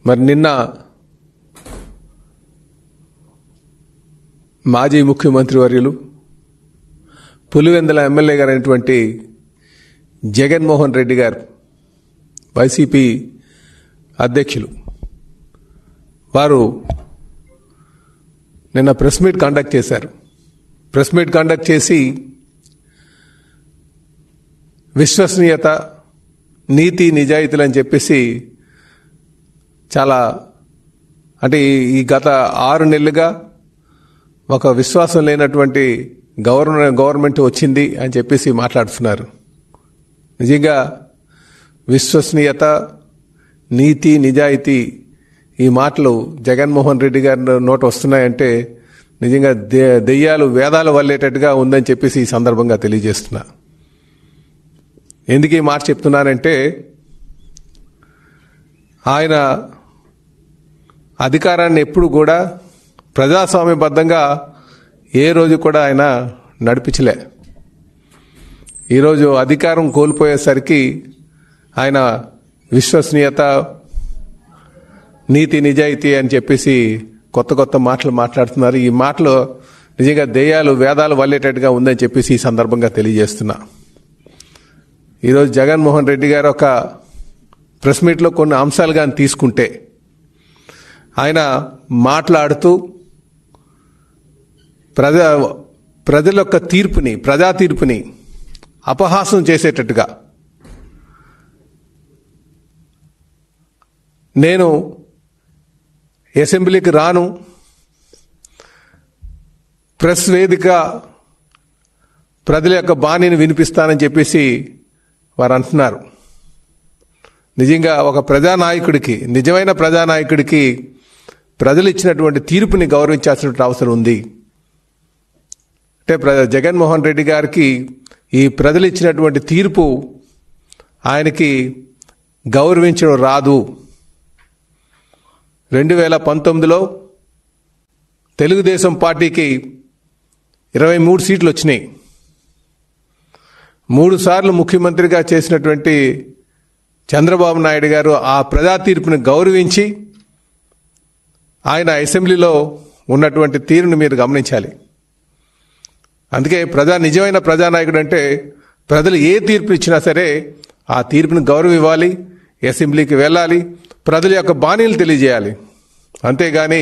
మరి నిన్న మాజీ ముఖ్యమంత్రి వర్యులు పులివెందుల ఎమ్మెల్యే గారైనటువంటి జగన్మోహన్ రెడ్డి గారు, వైసీపీ అధ్యక్షులు, వారు నిన్న ప్రెస్ మీట్ కండక్ట్ చేశారు. ప్రెస్ మీట్ కండక్ట్ చేసి విశ్వసనీయత, నీతి, నిజాయితీలు అని చెప్పేసి చాలా అంటే ఈ గత 6 నెలలుగా ఒక విశ్వాసం లేనటువంటి గవర్నమెంట్ వచ్చింది అని చెప్పేసి మాట్లాడుతున్నారు. నిజంగా విశ్వసనీయత, నీతి, నిజాయితీ ఈ మాటలు జగన్మోహన్ రెడ్డి గారి నోట వస్తున్నాయంటే నిజంగా దెయ్యాలు వేదాలు వల్లేటట్టుగా ఉందని చెప్పేసి ఈ సందర్భంగా తెలియజేస్తున్నా. ఎందుకు ఈ మాట చెప్తున్నానంటే, ఆయన అధికారాన్ని ఎప్పుడు కూడా ప్రజాస్వామ్యబద్ధంగా ఏ రోజు కూడా ఆయన నడిపించలే. ఈరోజు అధికారం కోల్పోయేసరికి ఆయన విశ్వసనీయత, నీతి, నిజాయితీ అని చెప్పేసి కొత్త కొత్త మాటలు మాట్లాడుతున్నారు. ఈ మాటలు నిజంగా దెయ్యాలు వేదాలు వల్లేటట్టుగా ఉందని చెప్పేసి ఈ సందర్భంగా తెలియజేస్తున్నా. ఈరోజు జగన్మోహన్ రెడ్డి గారు ఒక ప్రెస్ మీట్లో కొన్ని అంశాలు కానీ తీసుకుంటే, ఆయన మాట్లాడుతూ ప్రజల యొక్క తీర్పుని, ప్రజా తీర్పుని అపహాసం చేసేటట్టుగా, నేను అసెంబ్లీకి రాను, ప్రెస్ వేదిక ప్రజల యొక్క బాణీని వినిపిస్తానని చెప్పేసి వారు అంటున్నారు. నిజంగా ఒక ప్రజానాయకుడికి, నిజమైన ప్రజానాయకుడికి ప్రజలు ఇచ్చినటువంటి తీర్పుని గౌరవించాల్సిన అవసరం ఉంది. అంటే జగన్మోహన్ రెడ్డి గారికి ఈ ప్రజలు ఇచ్చినటువంటి తీర్పు ఆయనకి గౌరవించడం రాదు. 2019లో తెలుగుదేశం పార్టీకి 23 సీట్లు వచ్చినాయి. 3 సార్లు ముఖ్యమంత్రిగా చేసినటువంటి చంద్రబాబు నాయుడు గారు ఆ ప్రజా తీర్పుని గౌరవించి ఆయన అసెంబ్లీలో ఉన్నటువంటి తీరుని మీరు గమనించాలి. అందుకే నిజమైన ప్రజానాయకుడు అంటే ప్రజలు ఏ తీర్పు ఇచ్చినా సరే ఆ తీర్పుని గౌరవం ఇవ్వాలి, అసెంబ్లీకి వెళ్ళాలి, ప్రజల యొక్క బాణీలు తెలియజేయాలి. అంతేగాని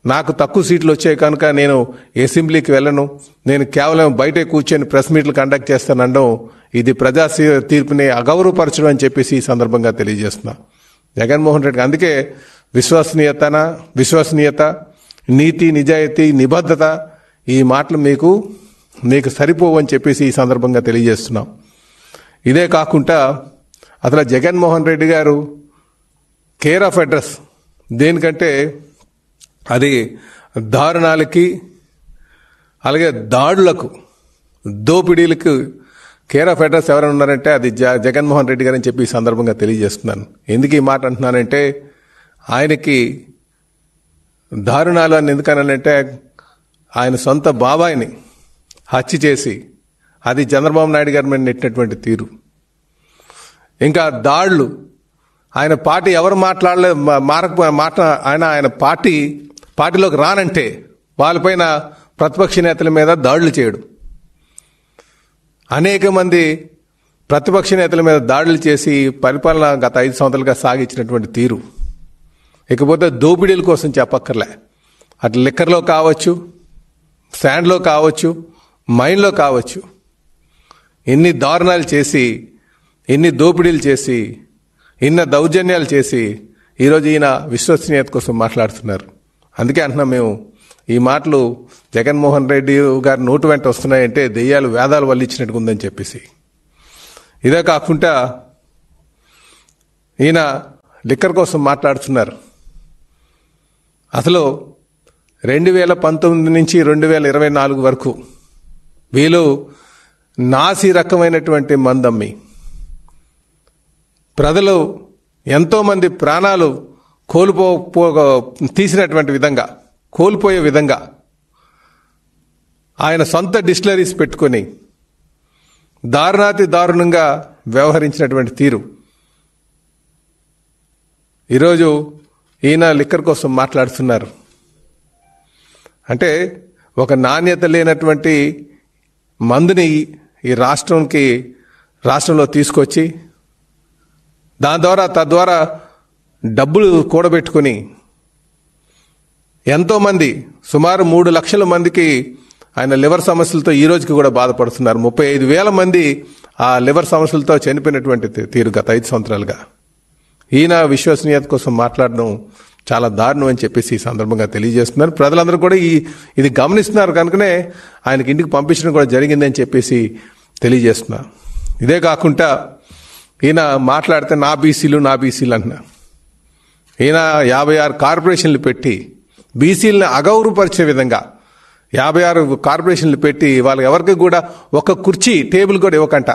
నాకు తక్కువ సీట్లు వచ్చాయి కనుక నేను అసెంబ్లీకి వెళ్ళను, నేను కేవలం బయటే కూర్చొని ప్రెస్ మీట్లు కండక్ట్ చేస్తానడం ఇది ప్రజా తీర్పుని అగౌరవపరచడం అని చెప్పేసి ఈ సందర్భంగా తెలియజేస్తున్నా. జగన్మోహన్ రెడ్డి అందుకే విశ్వసనీయత, నీతి, నిజాయితీ, నిబద్ధత ఈ మాటలు మీకు సరిపోవు అని చెప్పేసి ఈ సందర్భంగా తెలియజేస్తున్నాం. ఇదే కాకుండా అసలు జగన్మోహన్ రెడ్డి గారు కేర్ ఆఫ్ అడ్రస్ దేనికంటే అది దారుణాలకి, అలాగే దాడులకు, దోపిడీలకు కేర్ ఆఫ్ అడ్రస్ ఎవరైనా ఉన్నారంటే అది జగన్మోహన్ రెడ్డి గారు అని చెప్పి ఈ సందర్భంగా తెలియజేస్తున్నాను. ఎందుకు ఈ మాట అంటున్నానంటే, ఆయనకి దారుణాలు అని ఎందుకనంటే ఆయన సొంత బాబాయిని హత్య చేసి అది చంద్రబాబు నాయుడు గారి మీద నెట్టినటువంటి తీరు, ఇంకా దాడులు, ఆయన పార్టీ ఎవరు ఆయన పార్టీలోకి రానంటే వాళ్ళపైన ప్రతిపక్ష నేతల మీద దాడులు చేయడం, అనేక మంది ప్రతిపక్ష నేతల మీద దాడులు చేసి పరిపాలన గత 5 సంవత్సరాలుగా సాగించినటువంటి తీరు. ఇకపోతే దోపిడీల కోసం చెప్పక్కర్లే, అటు లిక్కర్లో కావచ్చు, శాండ్లో కావచ్చు, మైన్లో కావచ్చు, ఎన్ని దారుణాలు చేసి, ఎన్ని దోపిడీలు చేసి, ఎన్ని దౌర్జన్యాలు చేసి ఈరోజు ఈయన విశ్వసనీయత కోసం మాట్లాడుతున్నారు. అందుకే అంటున్నాం మేము, ఈ మాటలు జగన్మోహన్ రెడ్డి గారి నోటు వెంట వస్తున్నాయంటే దెయ్యాలు వేదాలు వల్లించినట్టుగా ఉందని చెప్పేసి. ఇదే కాకుండా ఈయన లిక్కర్ కోసం మాట్లాడుతున్నారు. అసలు 2019 నుంచి 2024 వరకు వీళ్ళు నాసి రకమైనటువంటి మందమ్మి ప్రజలు ఎంతోమంది ప్రాణాలు కోల్పోయే విధంగా ఆయన సొంత డిస్టిలరీస్ పెట్టుకొని దారుణాతి దారుణంగా వ్యవహరించినటువంటి తీరు ఈరోజు ఈయన లిక్కర్ కోసం మాట్లాడుతున్నారు. అంటే ఒక నాణ్యత లేనటువంటి మందుని ఈ రాష్ట్రంలో తీసుకొచ్చి తద్వారా డబ్బులు కూడబెట్టుకుని ఎంతోమంది సుమారు 3 లక్షల మందికి ఆయన లివర్ సమస్యలతో ఈ రోజుకి కూడా బాధపడుతున్నారు. 35,000 మంది ఆ లివర్ సమస్యలతో చనిపోయినటువంటి తీరు గత 5 సంవత్సరాలుగా. ఈయన విశ్వసనీయత కోసం మాట్లాడడం చాలా దారుణం అని చెప్పేసి ఈ సందర్భంగా తెలియజేస్తున్నారు. ప్రజలందరూ కూడా ఇది గమనిస్తున్నారు కనుకనే ఆయనకి ఇంటికి పంపించడం కూడా జరిగిందని చెప్పేసి తెలియజేస్తున్నారు. ఇదే కాకుండా ఈయన మాట్లాడితే నా బీసీలు అంటున్నారు. ఈయన 56 కార్పొరేషన్లు పెట్టి బీసీలను అగౌరవపరిచే విధంగా 56 కార్పొరేషన్లు పెట్టి వాళ్ళకి ఎవరికి కూడా ఒక కుర్చీ టేబుల్ కూడా ఇవ్వకంట,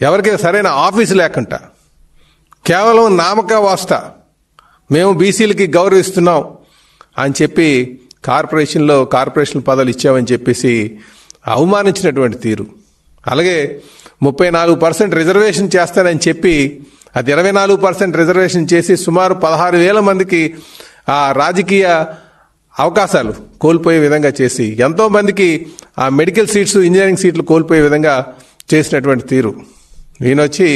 ఎవరికి సరైన ఆఫీసు లేకుండా కేవలం నామక వాస్తా మేము బీసీలకి గౌరవిస్తున్నాం అని చెప్పి కార్పొరేషన్ పదవులు ఇచ్చామని చెప్పేసి అవమానించినటువంటి తీరు. అలాగే 34% రిజర్వేషన్ చేస్తానని చెప్పి అది 24% రిజర్వేషన్ చేసి సుమారు 16,000 మందికి ఆ రాజకీయ అవకాశాలు కోల్పోయే విధంగా చేసి ఎంతోమందికి ఆ మెడికల్ సీట్స్, ఇంజనీరింగ్ సీట్లు కోల్పోయే విధంగా చేసినటువంటి తీరు. ఈయనొచ్చి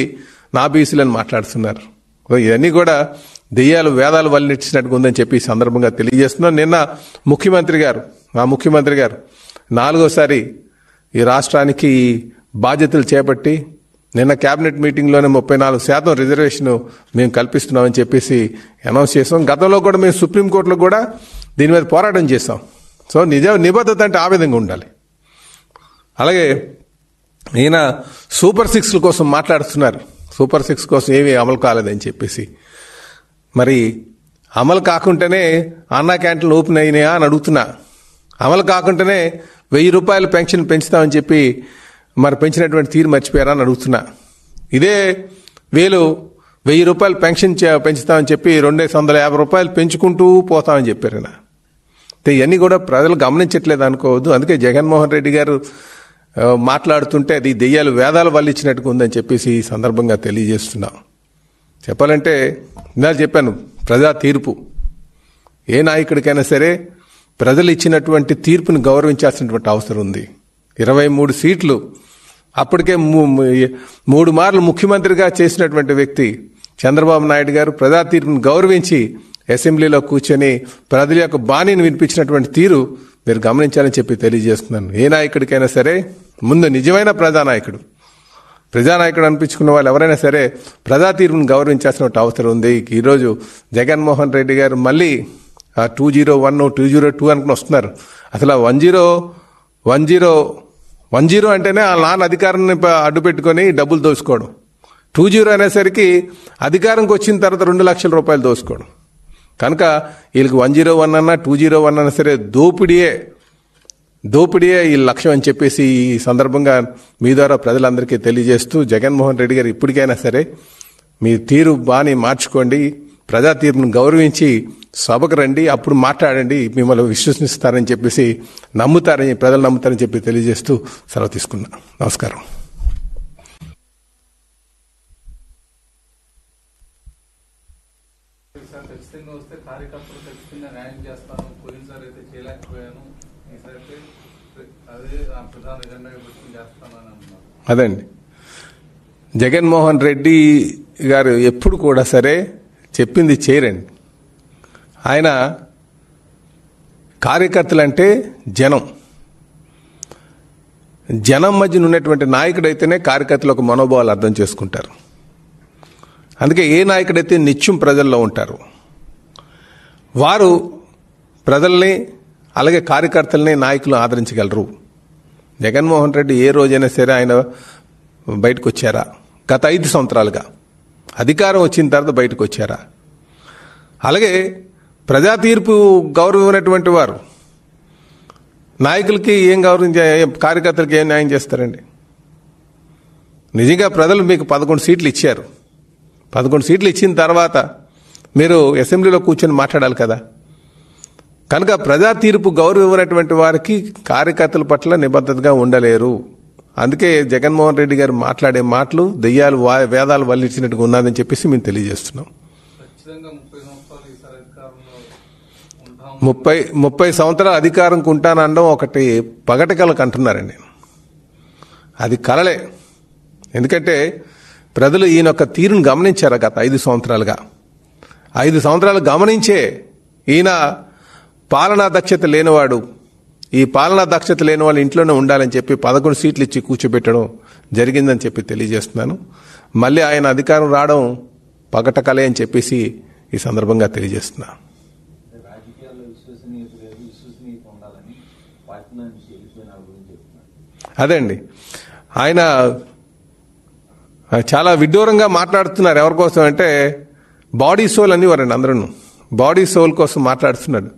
నా బీసీలని మాట్లాడుతున్నారు. ఇవన్నీ కూడా దెయ్యాలు వేదాలు వల్లించినట్టుగా ఉందని చెప్పి ఈ సందర్భంగా తెలియజేస్తున్నాను. నిన్న ముఖ్యమంత్రి గారు 4వసారి ఈ రాష్ట్రానికి బాధ్యతలు చేపట్టి నిన్న కేబినెట్ మీటింగ్లోనే 34% రిజర్వేషన్ మేము కల్పిస్తున్నామని చెప్పేసి అనౌన్స్ చేసాం. గతంలో కూడా మేము సుప్రీంకోర్టులో కూడా దీని మీద పోరాటం చేస్తాం. సో నిబద్ధత అంటే ఆ విధంగా ఉండాలి. అలాగే ఈయన సూపర్ 6 కోసం మాట్లాడుతున్నారు. సూపర్ 6 కోసం ఏమీ అమలు కాలేదని చెప్పేసి. మరి అమలు కాకుండానే అన్నా క్యాంటీన్లు ఓపెన్ అయినాయా అని అడుగుతున్నా. అమలు కాకుండానే 1,000 రూపాయలు పెన్షన్ పెంచుతామని చెప్పి మరి పెంచినటువంటి తీరు మర్చిపోయారా అని అడుగుతున్నా. ఇదే 1,000 రూపాయలు పెన్షన్ పెంచుతామని చెప్పి 250 రూపాయలు పెంచుకుంటూ పోతామని చెప్పారు. ఇవన్నీ కూడా ప్రజలు గమనించట్లేదు అనుకోవద్దు. అందుకే జగన్మోహన్ రెడ్డి గారు మాట్లాడుతుంటే అది దెయ్యాలు వేదాలు వల్లించినట్టుగా ఉందని చెప్పేసి ఈ సందర్భంగా తెలియజేస్తున్నాం. చెప్పాలంటే ఇందాక చెప్పాను, ప్రజా తీర్పు ఏ నాయకుడికైనా సరే ప్రజలు ఇచ్చినటువంటి తీర్పుని గౌరవించాల్సినటువంటి అవసరం ఉంది. 23 సీట్లు అప్పటికే 3 మార్లు ముఖ్యమంత్రిగా చేసినటువంటి వ్యక్తి చంద్రబాబు నాయుడు గారు ప్రజా తీర్పుని గౌరవించి అసెంబ్లీలో కూర్చొని ప్రజల యొక్క బాణీని వినిపించినటువంటి తీరు మీరు గమనించాలని చెప్పి తెలియజేస్తున్నాను. ఏ నాయకుడికైనా సరే ముందు నిజమైన ప్రజానాయకుడు అనిపించుకున్న వాళ్ళు ఎవరైనా సరే ప్రజా తీర్పును గౌరవించాల్సిన అవసరం ఉంది. ఈరోజు జగన్మోహన్ రెడ్డి గారు మళ్ళీ 201, 202 అనుకుని వస్తున్నారు. అసలు 110 అంటేనే ఆ నాన్న అధికారాన్ని అడ్డు పెట్టుకొని డబ్బులు దోసుకోవడం. 20 అనేసరికి అధికారంకి వచ్చిన తర్వాత 2 లక్షల రూపాయలు దోసుకోవడం. కనుక వీళ్ళకి 101 అన్నా 201 అన్నా సరే దోపిడీయే ఈ లక్ష్యం అని చెప్పేసి ఈ సందర్భంగా మీ ద్వారా ప్రజలందరికీ తెలియజేస్తూ జగన్మోహన్ రెడ్డి గారు ఇప్పటికైనా సరే మీ తీరు బాని మార్చుకోండి, ప్రజా తీర్పును గౌరవించి సభకు రండి, అప్పుడు మాట్లాడండి, మిమ్మల్ని విశ్వసిస్తారని చెప్పేసి ప్రజలు నమ్ముతారని చెప్పి తెలియజేస్తూ సెలవు తీసుకున్నా. నమస్కారం. అదండి, జగన్మోహన్ రెడ్డి గారు ఎప్పుడు కూడా సరే చెప్పింది చేయరండి. ఆయన కార్యకర్తలంటే జనం మధ్యన ఉన్నటువంటి నాయకుడైతేనే కార్యకర్తలకు మనోభావాలు అర్థం చేసుకుంటారు. అందుకే ఏ నాయకుడైతే నిత్యం ప్రజల్లో ఉంటారు వారు ప్రజల్ని అలాగే కార్యకర్తల్ని నాయకులు ఆదరించగలరు. జగన్మోహన్ రెడ్డి ఏ రోజైనా సరే ఆయన బయటకు వచ్చారా? గత 5 సంవత్సరాలుగా అధికారం వచ్చిన తర్వాత బయటకు వచ్చారా? అలాగే ప్రజా తీర్పు గౌరవమైనటువంటి వారు నాయకులకి ఏం కార్యకర్తలకి ఏం న్యాయం చేస్తారండి? నిజంగా ప్రజలు మీకు 11 సీట్లు ఇచ్చారు. 11 సీట్లు ఇచ్చిన తర్వాత మీరు అసెంబ్లీలో కూర్చొని మాట్లాడాలి కదా. కనుక ప్రజా తీర్పు గౌరవమైనటువంటి వారికి కార్యకర్తల పట్ల నిబద్ధతగా ఉండలేరు. అందుకే జగన్మోహన్ రెడ్డి గారు మాట్లాడే మాటలు దెయ్యాలు వేదాలు వల్లించినట్టుగా ఉన్నదని చెప్పేసి మేము తెలియజేస్తున్నాం. 30 సంవత్సరాలు అధికారంకు ఉంటానడం ఒకటి పగటి కలకు అంటున్నారండి. అది కలలే. ఎందుకంటే ప్రజలు ఈయన యొక్క తీరును గమనించారు గత 5 సంవత్సరాలుగా. 5 సంవత్సరాలు గమనించే ఈయన పాలనా దక్షత లేనివాడు, ఈ పాలనా దక్షత లేని వాళ్ళు ఇంట్లోనే ఉండాలని చెప్పి 11 సీట్లు ఇచ్చి కూర్చోబెట్టడం జరిగిందని చెప్పి తెలియజేస్తున్నాను. మళ్ళీ ఆయన అధికారం రావడం పగట కలే అని చెప్పేసి ఈ సందర్భంగా తెలియజేస్తున్నా. అదే అండి, ఆయన చాలా విడ్డూరంగా మాట్లాడుతున్నారు. ఎవరి కోసం అంటే బాడీ సోల్ అని వారండి, అందరూ బాడీ సోల్ కోసం మాట్లాడుతున్నాడు.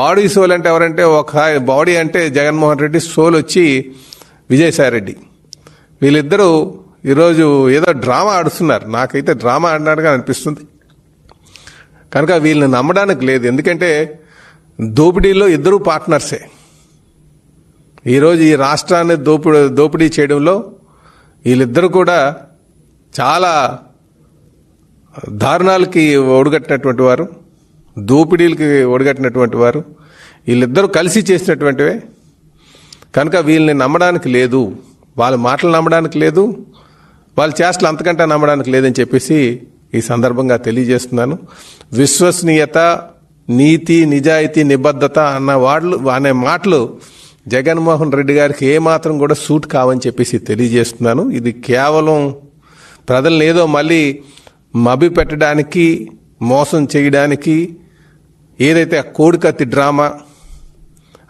బాడీ సోల్ అంటే ఎవరంటే, ఒక బాడీ అంటే జగన్మోహన్ రెడ్డి, సోల్ వచ్చి విజయసాయి రెడ్డి. వీళ్ళిద్దరూ ఈరోజు ఏదో డ్రామా ఆడుతున్నారు. నాకైతే డ్రామా ఆడినట్టుగా అనిపిస్తుంది. కనుక వీళ్ళని నమ్మడానికి లేదు. ఎందుకంటే దోపిడీలో ఇద్దరూ పార్ట్నర్సే. ఈరోజు ఈ రాష్ట్రాన్ని దోపిడీ చేయడంలో వీళ్ళిద్దరూ కూడా చాలా దారుణాలకి ఒడిగట్టినటువంటి వారు, దోపిడీలకి ఒడిగట్టినటువంటి వారు. వీళ్ళిద్దరూ కలిసి చేసినటువంటివే. కనుక వీళ్ళని నమ్మడానికి లేదు, వాళ్ళ మాటలు నమ్మడానికి లేదు, వాళ్ళ చేష్టలు అంతకంటే నమ్మడానికి లేదని చెప్పేసి ఈ సందర్భంగా తెలియజేస్తున్నాను. విశ్వసనీయత, నీతి, నిజాయితీ, నిబద్ధత అనే మాటలు జగన్మోహన్ రెడ్డి గారికి ఏమాత్రం కూడా సూట్ కావని చెప్పేసి తెలియజేస్తున్నాను. ఇది కేవలం ప్రజలను ఏదో మళ్ళీ మభి పెట్టడానికి, మోసం చేయడానికి, ఏదైతే ఆ కోడికత్తి డ్రామా,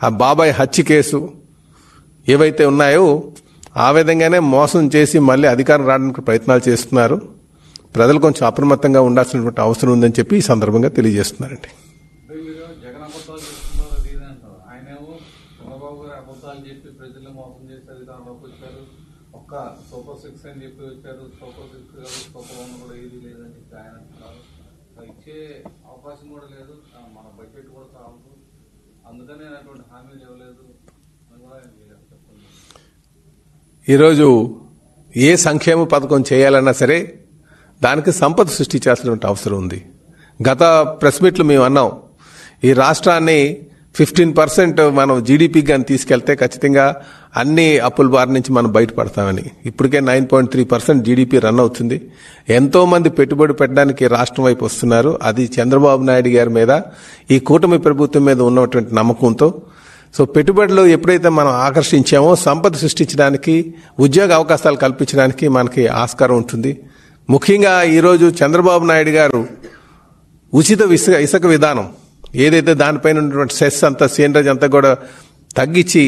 ఆ బాబాయ్ హత్య కేసు ఏవైతే ఉన్నాయో ఆ విధంగానే మోసం చేసి మళ్ళీ అధికారం రావడానికి ప్రయత్నాలు చేస్తున్నారు. ప్రజలు కొంచెం అప్రమత్తంగా ఉండాల్సినటువంటి అవసరం ఉందని చెప్పి ఈ సందర్భంగా తెలియజేస్తున్నారండి. సూపర్ 6 అని చెప్పి వచ్చారు. సూపర్ 6 సూపర్ 1 కూడా ఏది లేదని చెప్పి ఆయన అంటున్నారు. ఇచ్చే అవకాశం కూడా లేదు, మన బడ్జెట్ కూడా చాలదు, అందుకనే అటువంటి హామీలు ఇవ్వలేదు అని కూడా చెప్పండి. ఈరోజు ఏ సంక్షేమ పథకం చేయాలన్నా సరే దానికి సంపద సృష్టించాల్సినటువంటి అవసరం ఉంది. గత ప్రెస్ మీట్లు మేము అన్నాం, ఈ రాష్ట్రాన్ని 15% మనం జీడిపి కానీ తీసుకెళ్తే ఖచ్చితంగా అన్ని అప్పుల బారి నుంచి మనం బయటపడతామని. ఇప్పటికే 9.3% జీడిపి రన్ అవుతుంది. ఎంతో మంది పెట్టుబడి పెట్టడానికి రాష్ట్రం వైపు వస్తున్నారు. అది చంద్రబాబు నాయుడు గారి మీద, ఈ కూటమి ప్రభుత్వం మీద ఉన్నటువంటి నమ్మకంతో. సో పెట్టుబడులు ఎప్పుడైతే మనం ఆకర్షించామో సంపద సృష్టించడానికి, ఉద్యోగ అవకాశాలు కల్పించడానికి మనకి ఆస్కారం ఉంటుంది. ముఖ్యంగా ఈరోజు చంద్రబాబు నాయుడు గారు ఉచిత ఇసుక విధానం ఏదైతే దానిపైన ఉన్నటువంటి సెస్ అంతా, సీనరేజ్ అంతా కూడా తగ్గించి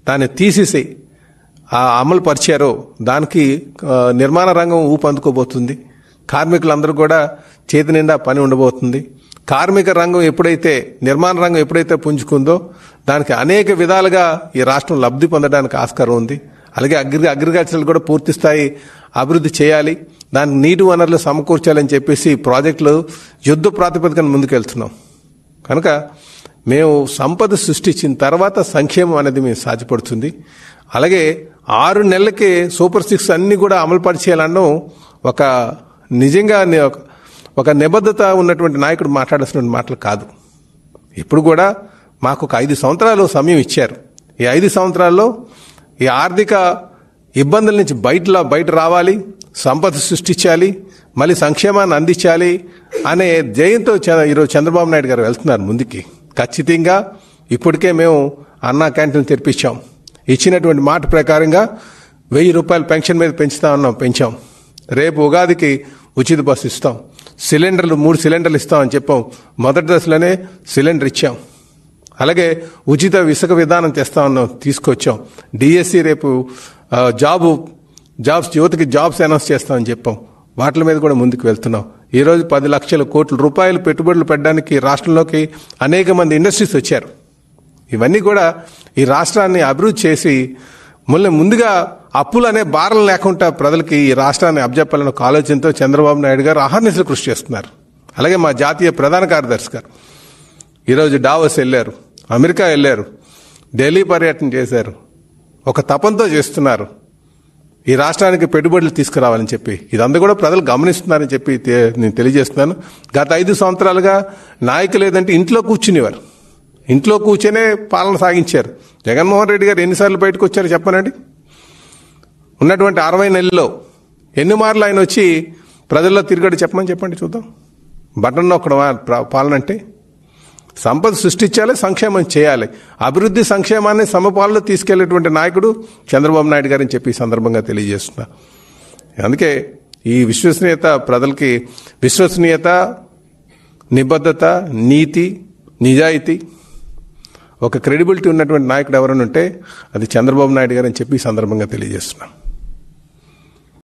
దాన్ని తీసేసి అమలు పరిచారో దానికి నిర్మాణ రంగం ఊపందుకోబోతుంది. కార్మికులందరూ కూడా చేతి నిండా పని ఉండబోతుంది. కార్మిక రంగం ఎప్పుడైతే, నిర్మాణ రంగం ఎప్పుడైతే పుంజుకుందో దానికి అనేక విధాలుగా ఈ రాష్ట్రం లబ్ధి పొందడానికి ఆస్కారం ఉంది. అలాగే అగ్రికల్చర్ కూడా పూర్తి స్థాయి అభివృద్ధి చేయాలి, దానికి నీటి వనరులు సమకూర్చాలని చెప్పేసి ప్రాజెక్టులు యుద్ధ ప్రాతిపదికన ముందుకెళ్తున్నాం. కనుక మేము సంపద సృష్టించిన తర్వాత సంక్షేమం అనేది మేము సాధ్యపడుతుంది. అలాగే 6 నెలలకే సూపర్ 6 అన్ని కూడా అమలు పరిచేయాలనడం ఒక నిజంగా ఒక నిబద్ధత ఉన్నటువంటి నాయకుడు మాట్లాడాల్సిన మాటలు కాదు. ఇప్పుడు కూడా మాకు ఒక 5 సంవత్సరాలు సమయం ఇచ్చారు. ఈ 5 సంవత్సరాల్లో ఈ ఆర్థిక ఇబ్బందుల నుంచి బయట రావాలి, సంపద సృష్టించాలి, మళ్ళీ సంక్షేమాన్ని అందించాలి అనే ధ్యేయంతో ఈరోజు చంద్రబాబు నాయుడు గారు వెళ్తున్నారు ముందుకి. ఖచ్చితంగా ఇప్పటికే మేము అన్నా క్యాంటీన్ తెరిపించాం. ఇచ్చినటువంటి మాట ప్రకారంగా 1000 రూపాయలు పెన్షన్ మీద పెంచాం. రేపు ఉగాదికి ఉచిత బస్సు ఇస్తాం. సిలిండర్లు 3 సిలిండర్లు ఇస్తామని చెప్పాం. మొదటి దశలోనే సిలిండర్ ఇచ్చాం. అలాగే ఉచిత ఇసుక విధానం తీసుకొచ్చాం. డిఎస్సి రేపు జాబ్స్ యువతకి జాబ్స్ అనౌన్స్ చేస్తామని చెప్పాం. వాటి మీద కూడా ముందుకు వెళ్తున్నాం. ఈరోజు 10 లక్షల కోట్ల రూపాయలు పెట్టుబడులు పెట్టడానికి రాష్ట్రంలోకి అనేక మంది ఇండస్ట్రీస్ వచ్చారు. ఇవన్నీ కూడా ఈ రాష్ట్రాన్ని అభివృద్ధి చేసి ముందుగా అప్పులు అనే భారం లేకుండా ప్రజలకి ఈ రాష్ట్రాన్ని అప్పజెప్పాలన్న ఒక ఆలోచనతో చంద్రబాబు నాయుడు గారు అహర్నిశలు కృషి చేస్తున్నారు. అలాగే మా జాతీయ ప్రధాన కార్యదర్శి గారు ఈరోజు డావోస్ వెళ్ళారు, అమెరికా వెళ్ళారు, ఢిల్లీ పర్యటన చేశారు. ఒక తపంతో చేస్తున్నారు. ఈ రాష్ట్రానికి పెట్టుబడులు తీసుకురావాలని చెప్పి ఇదంతా కూడా ప్రజలు గమనిస్తున్నారని చెప్పి నేను తెలియజేస్తున్నాను. గత 5 సంవత్సరాలుగా నాయకులు ఏదంటే ఇంట్లో కూర్చునేవారు, ఇంట్లో కూర్చొనే పాలన సాగించారు. జగన్మోహన్ రెడ్డి గారు ఎన్నిసార్లు బయటకు వచ్చారో చెప్పనండి. ఉన్నటువంటి 60 నెలల్లో ఎన్ని మార్లు ఆయన వచ్చి ప్రజల్లో తిరిగాడు చెప్పండి చూద్దాం. బటన్ నొక్కడం పాలన అంటే సంపద సృష్టించాలి, సంక్షేమం చేయాలి. అభివృద్ధి సంక్షేమాన్ని సమపాలలో తీసుకెళ్లేటువంటి నాయకుడు చంద్రబాబు నాయుడు గారని చెప్పి ఈ సందర్భంగా తెలియజేస్తున్నా. అందుకే ఈ విశ్వసనీయత, ప్రజలకి విశ్వసనీయత, నిబద్ధత, నీతి, నిజాయితీ, ఒక క్రెడిబిలిటీ ఉన్నటువంటి నాయకుడు ఎవరైనా ఉంటే అది చంద్రబాబు నాయుడు గారని చెప్పి ఈ సందర్భంగా తెలియజేస్తున్నా.